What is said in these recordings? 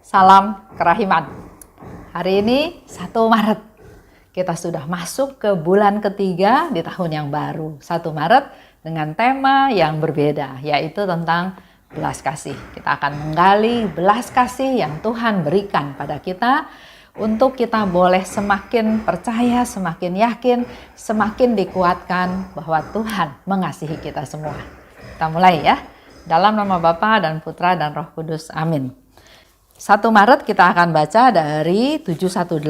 Salam kerahiman. Hari ini 1 Maret. Kita sudah masuk ke bulan ketiga di tahun yang baru. 1 Maret dengan tema yang berbeda, yaitu tentang belas kasih. Kita akan menggali belas kasih yang Tuhan berikan pada kita untuk kita boleh semakin percaya, semakin yakin, semakin dikuatkan bahwa Tuhan mengasihi kita semua. Kita mulai ya. Dalam nama Bapa dan Putra dan Roh Kudus. Amin. 1 Maret kita akan baca dari 718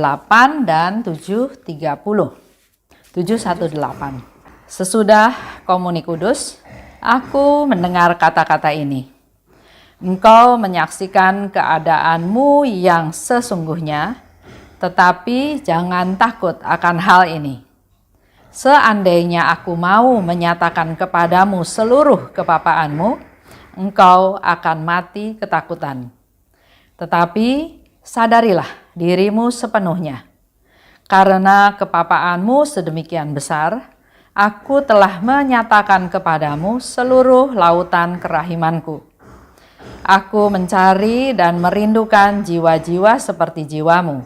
dan 730. 718. Sesudah komuni kudus, aku mendengar kata-kata ini. Engkau menyaksikan keadaanmu yang sesungguhnya, tetapi jangan takut akan hal ini. Seandainya aku mau menyatakan kepadamu seluruh kepapaanmu, engkau akan mati ketakutan. Tetapi sadarilah dirimu sepenuhnya. Karena kepapaanmu sedemikian besar, aku telah menyatakan kepadamu seluruh lautan kerahimanku. Aku mencari dan merindukan jiwa-jiwa seperti jiwamu,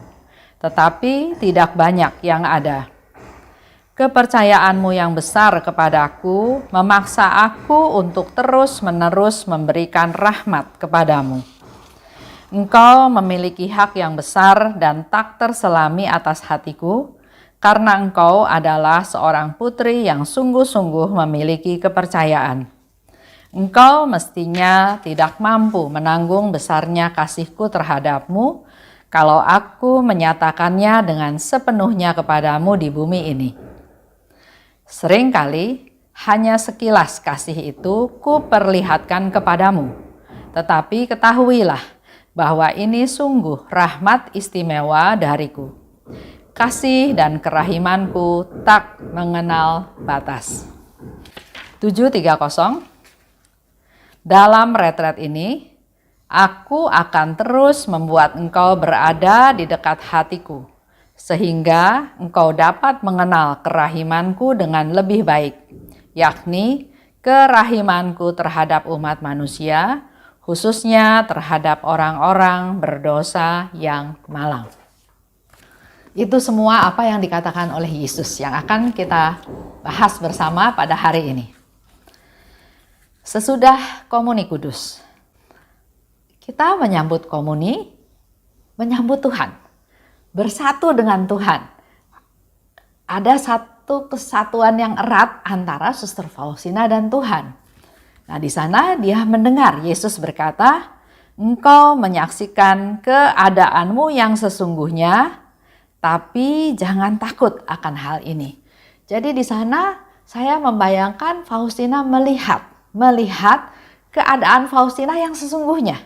tetapi tidak banyak yang ada. Kepercayaanmu yang besar kepadaku memaksa aku untuk terus-menerus memberikan rahmat kepadamu. Engkau memiliki hak yang besar dan tak terselami atas hatiku, karena engkau adalah seorang putri yang sungguh-sungguh memiliki kepercayaan. Engkau mestinya tidak mampu menanggung besarnya kasihku terhadapmu, kalau aku menyatakannya dengan sepenuhnya kepadamu di bumi ini. Seringkali hanya sekilas kasih itu kuperlihatkan kepadamu, tetapi ketahuilah bahwa ini sungguh rahmat istimewa dariku. Kasih dan kerahimanku tak mengenal batas. 730. Dalam retret ini, aku akan terus membuat engkau berada di dekat hatiku, sehingga engkau dapat mengenal kerahimanku dengan lebih baik, yakni kerahimanku terhadap umat manusia, khususnya terhadap orang-orang berdosa yang malang. Itu semua apa yang dikatakan oleh Yesus yang akan kita bahas bersama pada hari ini. Sesudah komuni kudus, kita menyambut komuni, menyambut Tuhan, bersatu dengan Tuhan. Ada satu kesatuan yang erat antara Suster Faustina dan Tuhan. Nah, di sana dia mendengar Yesus berkata, engkau menyaksikan keadaanmu yang sesungguhnya, tapi jangan takut akan hal ini. Jadi di sana saya membayangkan Faustina melihat keadaan Faustina yang sesungguhnya.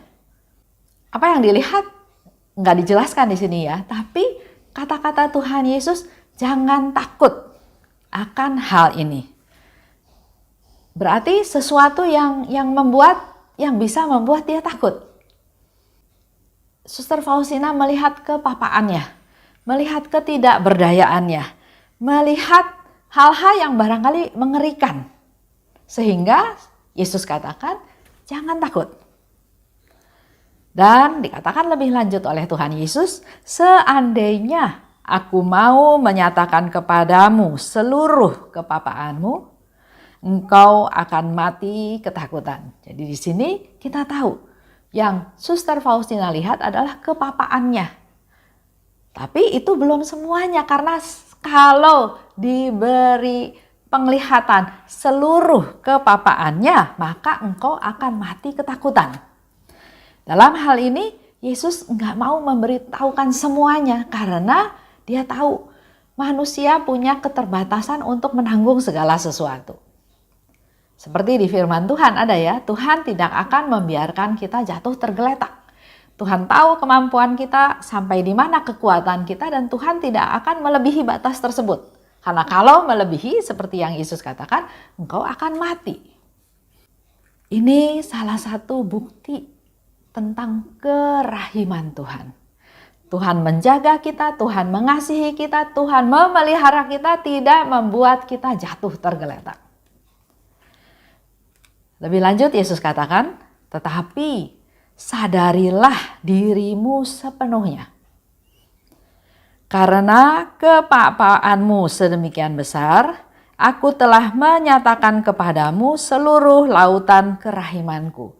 Apa yang dilihat? Nggak dijelaskan di sini ya, tapi kata-kata Tuhan Yesus, jangan takut akan hal ini. Berarti sesuatu yang bisa membuat dia takut. Suster Faustina melihat kepapaannya, melihat ketidakberdayaannya, melihat hal-hal yang barangkali mengerikan. Sehingga Yesus katakan, jangan takut. Dan dikatakan lebih lanjut oleh Tuhan Yesus, seandainya aku mau menyatakan kepadamu seluruh kepapaanmu, engkau akan mati ketakutan. Jadi di sini kita tahu yang Suster Faustina lihat adalah kepapaannya. Tapi itu belum semuanya, karena kalau diberi penglihatan seluruh kepapaannya, maka engkau akan mati ketakutan. Dalam hal ini Yesus enggak mau memberitahukan semuanya, karena dia tahu manusia punya keterbatasan untuk menanggung segala sesuatu. Seperti di firman Tuhan ada ya, Tuhan tidak akan membiarkan kita jatuh tergeletak. Tuhan tahu kemampuan kita, sampai di mana kekuatan kita, dan Tuhan tidak akan melebihi batas tersebut. Karena kalau melebihi, seperti yang Yesus katakan, engkau akan mati. Ini salah satu bukti tentang kerahiman Tuhan. Tuhan menjaga kita, Tuhan mengasihi kita, Tuhan memelihara kita, tidak membuat kita jatuh tergeletak. Lebih lanjut Yesus katakan, tetapi sadarilah dirimu sepenuhnya. Karena kepapaanmu sedemikian besar, aku telah menyatakan kepadamu seluruh lautan kerahimanku.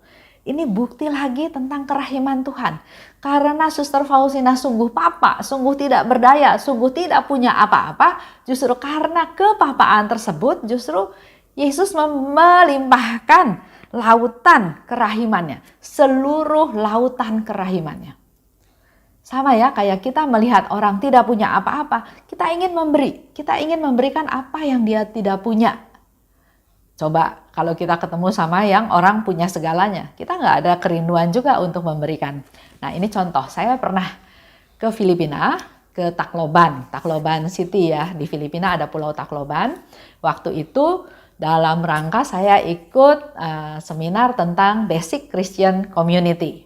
Ini bukti lagi tentang kerahiman Tuhan. Karena Suster Faustina sungguh papa, sungguh tidak berdaya, sungguh tidak punya apa-apa. Justru karena kepapaan tersebut, justru Yesus melimpahkan lautan kerahimannya. Seluruh lautan kerahimannya. Sama ya, kayak kita melihat orang tidak punya apa-apa, kita ingin memberi, kita ingin memberikan apa yang dia tidak punya. Coba kalau kita ketemu sama yang orang punya segalanya, kita nggak ada kerinduan juga untuk memberikan. Nah ini contoh, saya pernah ke Filipina, ke Tacloban City ya, di Filipina ada Pulau Tacloban. Waktu itu dalam rangka saya ikut seminar tentang Basic Christian Community.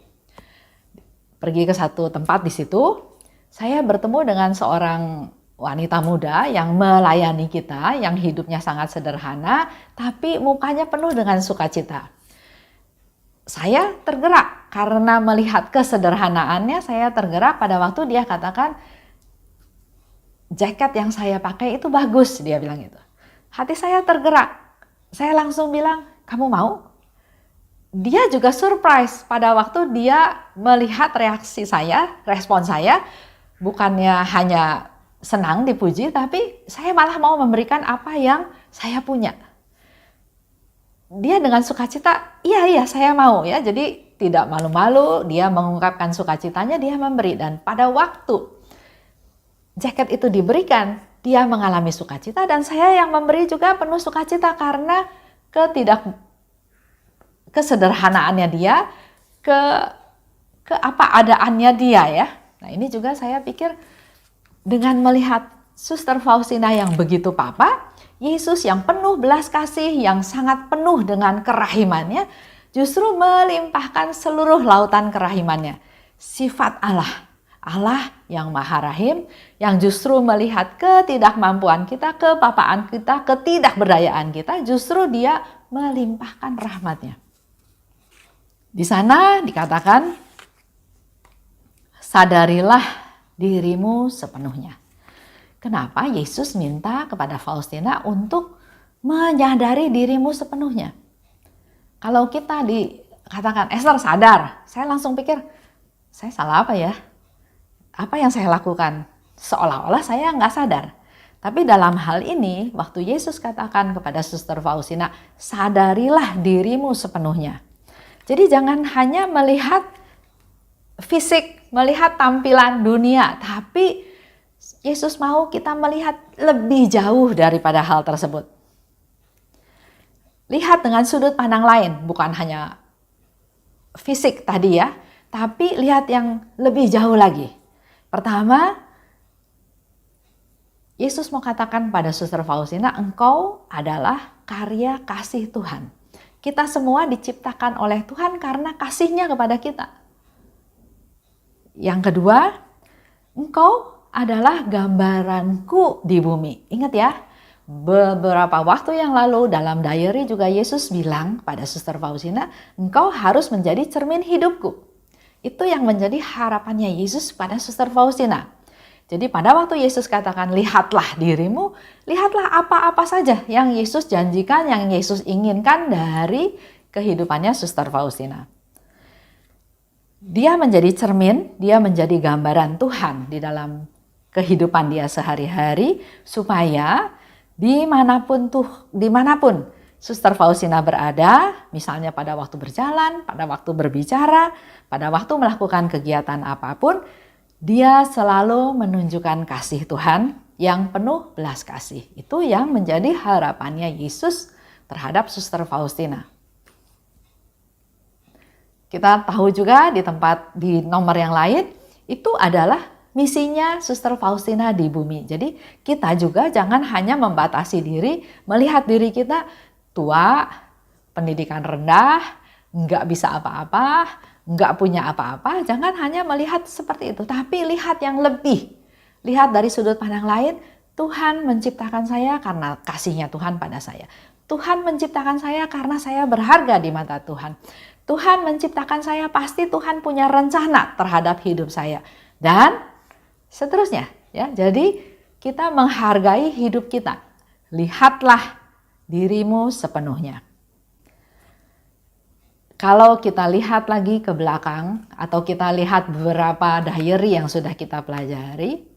Pergi ke satu tempat di situ, saya bertemu dengan seorang wanita muda yang melayani kita, yang hidupnya sangat sederhana, tapi mukanya penuh dengan sukacita. Saya tergerak karena melihat kesederhanaannya, saya tergerak pada waktu dia katakan, jaket yang saya pakai itu bagus, dia bilang gitu. Hati saya tergerak, saya langsung bilang, kamu mau? Dia juga surprise pada waktu dia melihat reaksi saya, respon saya, bukannya hanya senang dipuji, tapi saya malah mau memberikan apa yang saya punya. Dia dengan sukacita, iya saya mau ya, jadi tidak malu-malu, dia mengungkapkan sukacitanya, dia memberi. Dan pada waktu jaket itu diberikan, dia mengalami sukacita dan saya yang memberi juga penuh sukacita karena kesederhanaannya dia, ke apa adaannya dia ya. Nah ini juga saya pikir dengan melihat Suster Faustina yang begitu papa, Yesus yang penuh belas kasih, yang sangat penuh dengan kerahimannya, justru melimpahkan seluruh lautan kerahimannya. Sifat Allah, Allah yang maha rahim, yang justru melihat ketidakmampuan kita, kepapaan kita, ketidakberdayaan kita, justru dia melimpahkan rahmatnya. Di sana dikatakan, sadarilah dirimu sepenuhnya. Kenapa Yesus minta kepada Faustina untuk menyadari dirimu sepenuhnya? Kalau kita dikatakan, Esther sadar, saya langsung pikir, saya salah apa ya? Apa yang saya lakukan? Seolah-olah saya nggak sadar. Tapi dalam hal ini, waktu Yesus katakan kepada Suster Faustina, sadarilah dirimu sepenuhnya. Jadi jangan hanya melihat fisik, melihat tampilan dunia, tapi Yesus mau kita melihat lebih jauh daripada hal tersebut. Lihat dengan sudut pandang lain, bukan hanya fisik tadi ya, tapi lihat yang lebih jauh lagi. Pertama, Yesus mau katakan pada Suster Faustina, engkau adalah karya kasih Tuhan. Kita semua diciptakan oleh Tuhan karena kasih-Nya kepada kita. Yang kedua, engkau adalah gambaranku di bumi. Ingat ya, beberapa waktu yang lalu dalam diary juga Yesus bilang pada Suster Faustina, engkau harus menjadi cermin hidupku. Itu yang menjadi harapannya Yesus pada Suster Faustina. Jadi pada waktu Yesus katakan, lihatlah dirimu, lihatlah apa-apa saja yang Yesus janjikan, yang Yesus inginkan dari kehidupannya Suster Faustina. Dia menjadi cermin, dia menjadi gambaran Tuhan di dalam kehidupan dia sehari-hari, supaya dimanapun Suster Faustina berada, misalnya pada waktu berjalan, pada waktu berbicara, pada waktu melakukan kegiatan apapun, dia selalu menunjukkan kasih Tuhan yang penuh belas kasih. Itu yang menjadi harapannya Yesus terhadap Suster Faustina. Kita tahu juga di nomor yang lain, itu adalah misinya Suster Faustina di bumi. Jadi kita juga jangan hanya membatasi diri, melihat diri kita tua, pendidikan rendah, nggak bisa apa-apa, nggak punya apa-apa. Jangan hanya melihat seperti itu, tapi lihat yang lebih. Lihat dari sudut pandang lain, Tuhan menciptakan saya karena kasih-Nya Tuhan pada saya. Tuhan menciptakan saya karena saya berharga di mata Tuhan. Tuhan menciptakan saya, pasti Tuhan punya rencana terhadap hidup saya. Dan seterusnya, ya. Jadi kita menghargai hidup kita. Lihatlah dirimu sepenuhnya. Kalau kita lihat lagi ke belakang atau kita lihat beberapa diary yang sudah kita pelajari,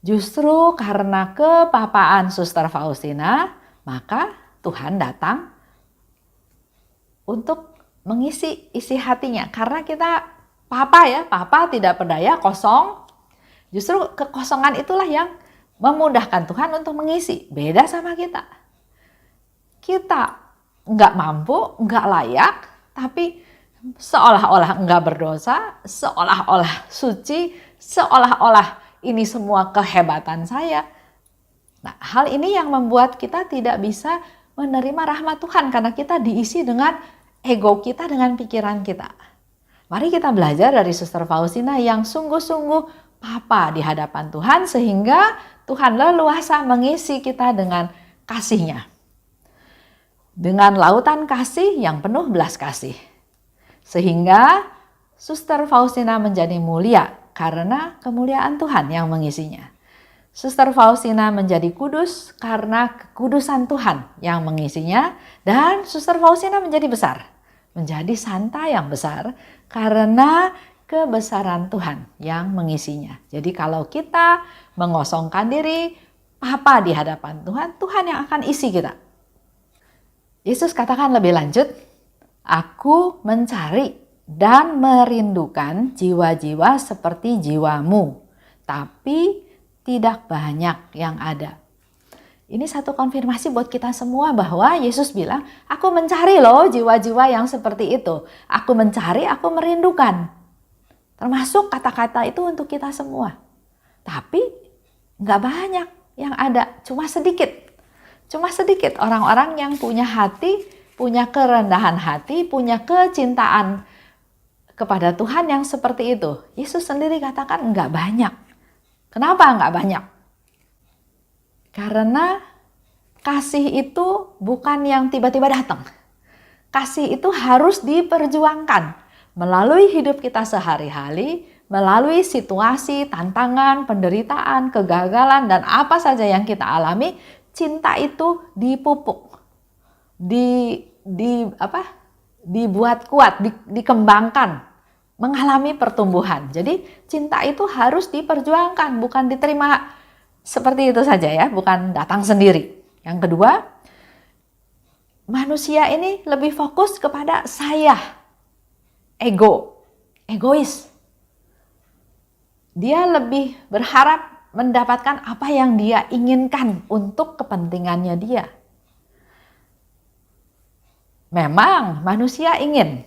justru karena kepapaan Suster Faustina, maka Tuhan datang untuk mengisi isi hatinya. Karena kita papa tidak berdaya, kosong. Justru kekosongan itulah yang memudahkan Tuhan untuk mengisi. Beda sama kita. Kita nggak mampu, nggak layak, tapi seolah-olah nggak berdosa, seolah-olah suci, seolah-olah ini semua kehebatan saya. Nah, hal ini yang membuat kita tidak bisa menerima rahmat Tuhan karena kita diisi dengan ego kita, dengan pikiran kita. Mari kita belajar dari Suster Faustina yang sungguh-sungguh papa di hadapan Tuhan sehingga Tuhan leluasa mengisi kita dengan kasih-Nya. Dengan lautan kasih yang penuh belas kasih. Sehingga Suster Faustina menjadi mulia karena kemuliaan Tuhan yang mengisinya. Suster Faustina menjadi kudus karena kekudusan Tuhan yang mengisinya. Dan Suster Faustina menjadi besar, menjadi santa yang besar karena kebesaran Tuhan yang mengisinya. Jadi kalau kita mengosongkan diri, papa di hadapan Tuhan, Tuhan yang akan isi kita. Yesus katakan lebih lanjut, aku mencari dan merindukan jiwa-jiwa seperti jiwamu, tapi tidak banyak yang ada. Ini satu konfirmasi buat kita semua bahwa Yesus bilang, aku mencari loh jiwa-jiwa yang seperti itu. Aku mencari, aku merindukan. Termasuk kata-kata itu untuk kita semua. Tapi nggak banyak yang ada, cuma sedikit. Cuma sedikit orang-orang yang punya hati, punya kerendahan hati, punya kecintaan kepada Tuhan yang seperti itu. Yesus sendiri katakan nggak banyak. Kenapa nggak banyak? Karena kasih itu bukan yang tiba-tiba datang. Kasih itu harus diperjuangkan melalui hidup kita sehari-hari, melalui situasi, tantangan, penderitaan, kegagalan, dan apa saja yang kita alami. Cinta itu dipupuk, dibuat kuat, dikembangkan, mengalami pertumbuhan. Jadi cinta itu harus diperjuangkan, bukan diterima seperti itu saja ya, bukan datang sendiri. Yang kedua, manusia ini lebih fokus kepada saya, egois. Dia lebih berharap mendapatkan apa yang dia inginkan untuk kepentingannya dia. Memang manusia ingin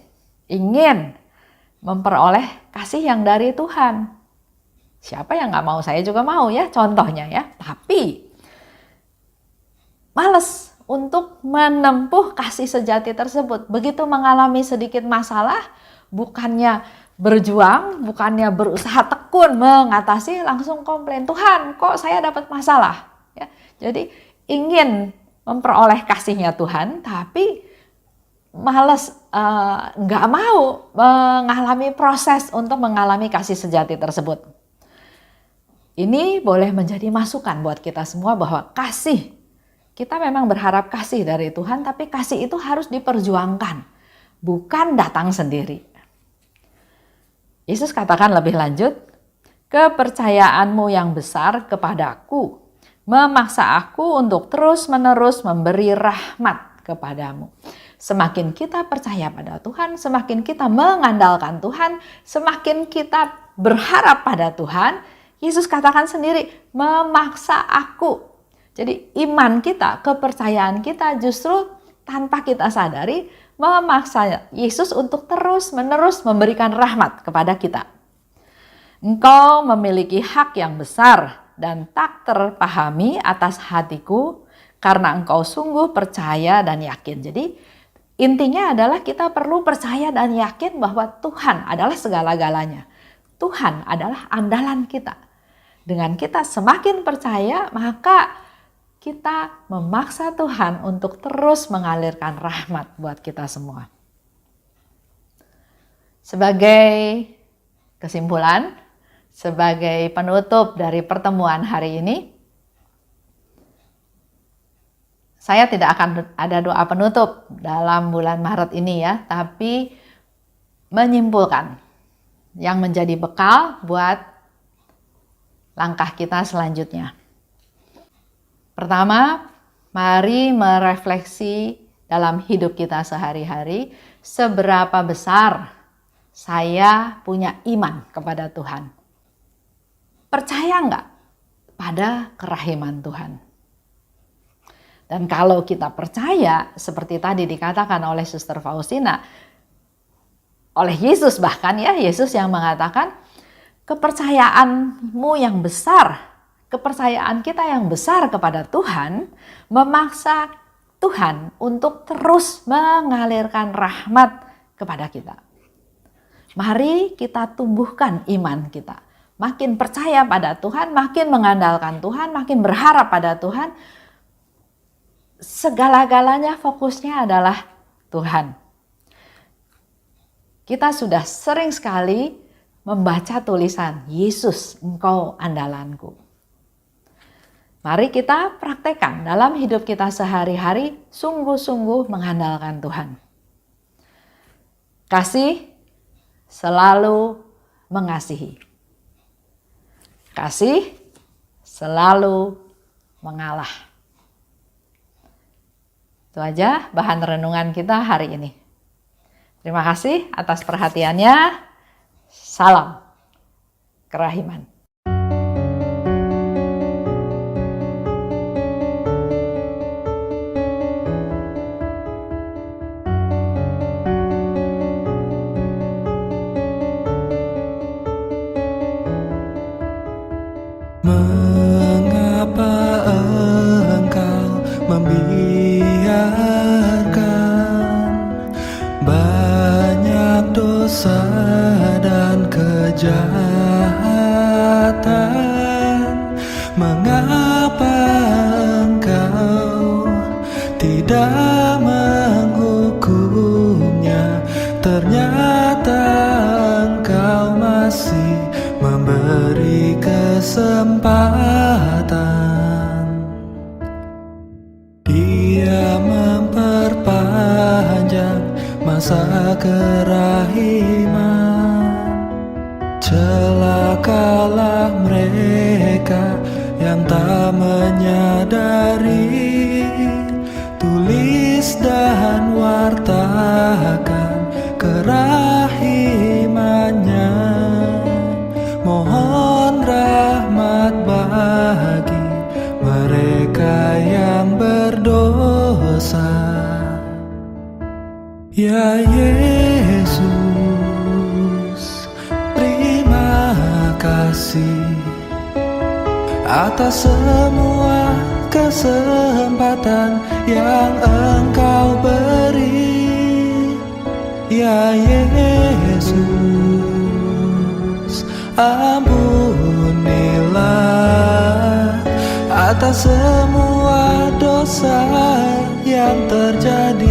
memperoleh kasih yang dari Tuhan. Siapa yang nggak mau? Saya juga mau ya, contohnya ya. Tapi males untuk menempuh kasih sejati tersebut. Begitu mengalami sedikit masalah, bukannya berjuang, bukannya berusaha tekun mengatasi, langsung komplain, Tuhan kok saya dapat masalah ya. Jadi ingin memperoleh kasih-Nya Tuhan, tapi males, nggak mau mengalami proses untuk mengalami kasih sejati tersebut. Ini boleh menjadi masukan buat kita semua bahwa kasih, kita memang berharap kasih dari Tuhan, tapi kasih itu harus diperjuangkan, bukan datang sendiri. Yesus katakan lebih lanjut, kepercayaanmu yang besar kepadaku memaksa aku untuk terus-menerus memberi rahmat kepadamu. Semakin kita percaya pada Tuhan, semakin kita mengandalkan Tuhan, semakin kita berharap pada Tuhan, Yesus katakan sendiri, memaksa aku. Jadi iman kita, kepercayaan kita justru tanpa kita sadari, memaksa Yesus untuk terus-menerus memberikan rahmat kepada kita. Engkau memiliki hak yang besar dan tak terpahami atas hatiku karena engkau sungguh percaya dan yakin. Jadi intinya adalah kita perlu percaya dan yakin bahwa Tuhan adalah segala-galanya. Tuhan adalah andalan kita. Dengan kita semakin percaya, maka kita memaksa Tuhan untuk terus mengalirkan rahmat buat kita semua. Sebagai kesimpulan, sebagai penutup dari pertemuan hari ini, saya tidak akan ada doa penutup dalam bulan Maret ini ya, tapi menyimpulkan yang menjadi bekal buat langkah kita selanjutnya. Pertama, mari merefleksi dalam hidup kita sehari-hari, seberapa besar saya punya iman kepada Tuhan. Percaya nggak pada kerahiman Tuhan? Dan kalau kita percaya, seperti tadi dikatakan oleh Suster Faustina, oleh Yesus bahkan ya, Yesus yang mengatakan, kepercayaanmu yang besar, kepercayaan kita yang besar kepada Tuhan, memaksa Tuhan untuk terus mengalirkan rahmat kepada kita. Mari kita tumbuhkan iman kita. Makin percaya pada Tuhan, makin mengandalkan Tuhan, makin berharap pada Tuhan. Segala-galanya fokusnya adalah Tuhan. Kita sudah sering sekali membaca tulisan, Yesus Engkau andalanku. Mari kita praktekkan dalam hidup kita sehari-hari, sungguh-sungguh mengandalkan Tuhan. Kasih selalu mengasihi. Kasih selalu mengalah. Itu aja bahan renungan kita hari ini. Terima kasih atas perhatiannya. Salam kerahiman. Mengapa engkau membiarkan banyak dosa dan kejahatan? Mengapa engkau tidak menghukumnya? Ternyata engkau masih memberi kesempatan. Dia memperpanjang masa kerahiman. Celakalah mereka yang tak menyadari. Tulis dan wartakan kerahimannya. Mohon rahmat bagi mereka yang berdosa. Ya Yesus, terima kasih atas semua kesempatan yang Engkau beri. Ya Yesus, ampunilah atas semua dosa yang terjadi.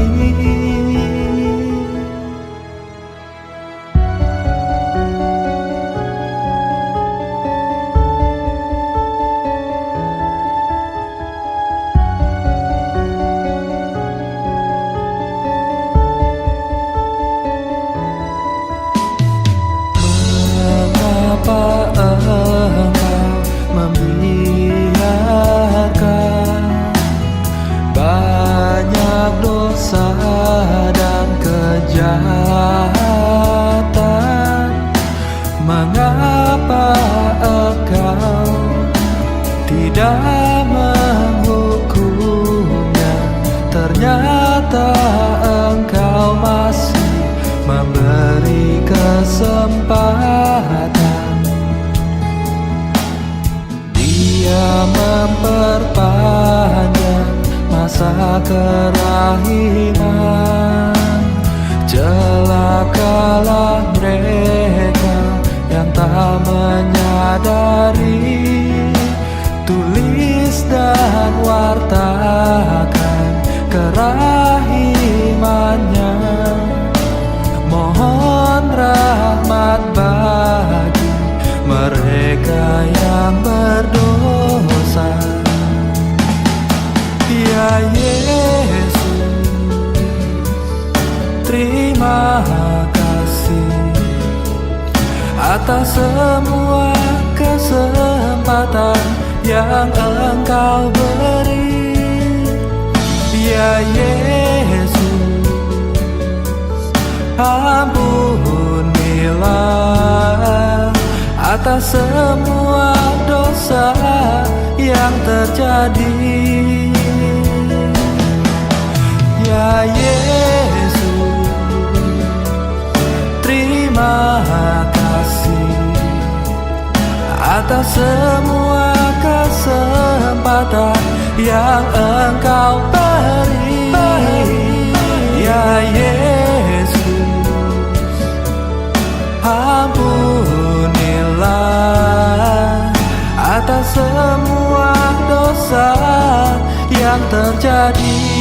Mengapa engkau membiarkan banyak dosa dan kejahatan? Mengapa engkau tidak menghukumnya? Ternyata engkau masih memberi kesempatan. Dia memperpanjang masa kerahiman. Celakalah mereka yang tak menyadari. Tulis dan wartakan kerahimannya. Mohon rahmat mereka yang berdosa. Ya Yesus, terima kasih atas semua kesempatan yang Engkau beri. Ya Yesus, ampunilah atas semua dosa yang terjadi. Ya Yesus, terima kasih atas semua kesempatan yang Engkau beri. Ya Yesus, ampunilah atas semua dosa yang terjadi.